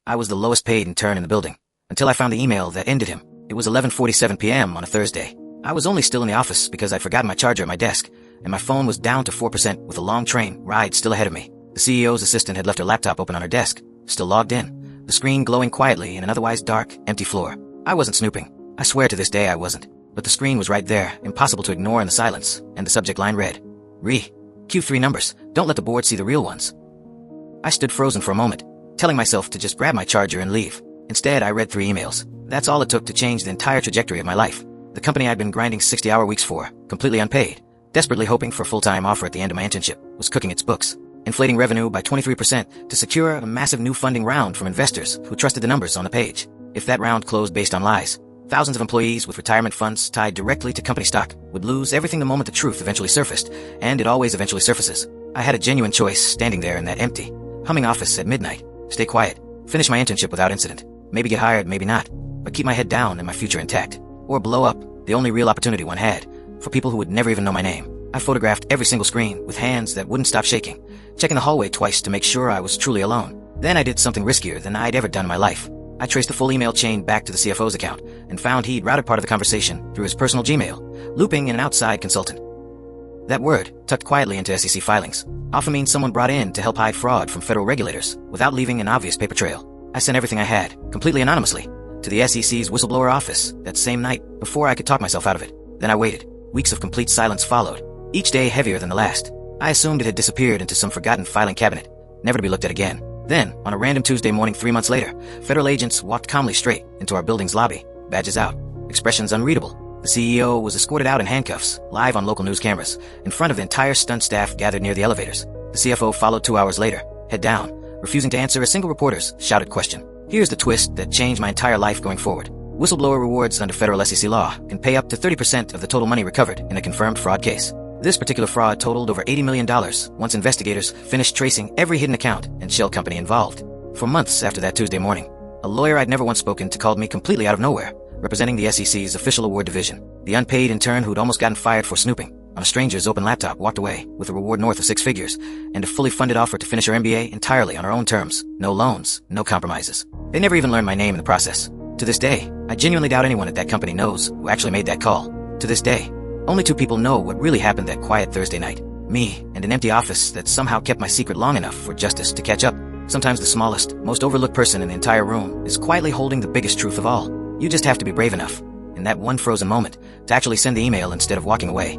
I was the lowest paid intern in the building, until I found the email that ended him. It was 11:47 p.m. on a Thursday. I was only still in the office because I'd forgotten my charger at my desk, and my phone was down to 4% with a long train ride still ahead of me. The CEO's assistant had left her laptop open on her desk, still logged in, the screen glowing quietly in an otherwise dark, empty floor. I wasn't snooping. I swear to this day I wasn't. But the screen was right there, impossible to ignore in the silence, and the subject line read, Q3 numbers, don't let the board see the real ones. I stood frozen for a moment, telling myself to just grab my charger and leave. Instead, I read 3 emails. That's all it took to change the entire trajectory of my life. The company I'd been grinding 60-hour weeks for, completely unpaid, desperately hoping for a full-time offer at the end of my internship, was cooking its books, inflating revenue by 23% to secure a massive new funding round from investors who trusted the numbers on the page. If that round closed based on lies, thousands of employees with retirement funds tied directly to company stock would lose everything the moment the truth eventually surfaced, and it always eventually surfaces. I had a genuine choice standing there in that empty, humming office at midnight. Stay quiet, finish my internship without incident, maybe get hired, maybe not, but keep my head down and my future intact. Or blow up, the only real opportunity one had, for people who would never even know my name. I photographed every single screen with hands that wouldn't stop shaking, checking the hallway twice to make sure I was truly alone. Then I did something riskier than I'd ever done in my life. I traced the full email chain back to the CFO's account and found he'd routed part of the conversation through his personal Gmail, looping in an outside consultant. That word, tucked quietly into SEC filings, often means someone brought in to help hide fraud from federal regulators without leaving an obvious paper trail. I sent everything I had, completely anonymously, to the SEC's whistleblower office that same night before I could talk myself out of it. Then I waited. Weeks of complete silence followed, each day heavier than the last. I assumed it had disappeared into some forgotten filing cabinet, never to be looked at again. Then, on a random Tuesday morning 3 months later, federal agents walked calmly straight into our building's lobby, badges out, expressions unreadable. The CEO was escorted out in handcuffs, live on local news cameras, in front of the entire stunt staff gathered near the elevators. The CFO followed 2 hours later, head down, refusing to answer a single reporter's shouted question. Here's the twist that changed my entire life going forward. Whistleblower rewards under federal SEC law can pay up to 30% of the total money recovered in a confirmed fraud case. This particular fraud totaled over $80 million once investigators finished tracing every hidden account and shell company involved. For months after that Tuesday morning, a lawyer I'd never once spoken to called me completely out of nowhere, representing the SEC's official award division. The unpaid intern who'd almost gotten fired for snooping on a stranger's open laptop walked away with a reward north of 6 figures and a fully funded offer to finish her MBA entirely on her own terms. No loans, no compromises. They never even learned my name in the process. To this day, I genuinely doubt anyone at that company knows who actually made that call. To this day, only 2 people know what really happened that quiet Thursday night. Me and an empty office that somehow kept my secret long enough for justice to catch up. Sometimes the smallest, most overlooked person in the entire room is quietly holding the biggest truth of all. You just have to be brave enough, in that one frozen moment, to actually send the email instead of walking away.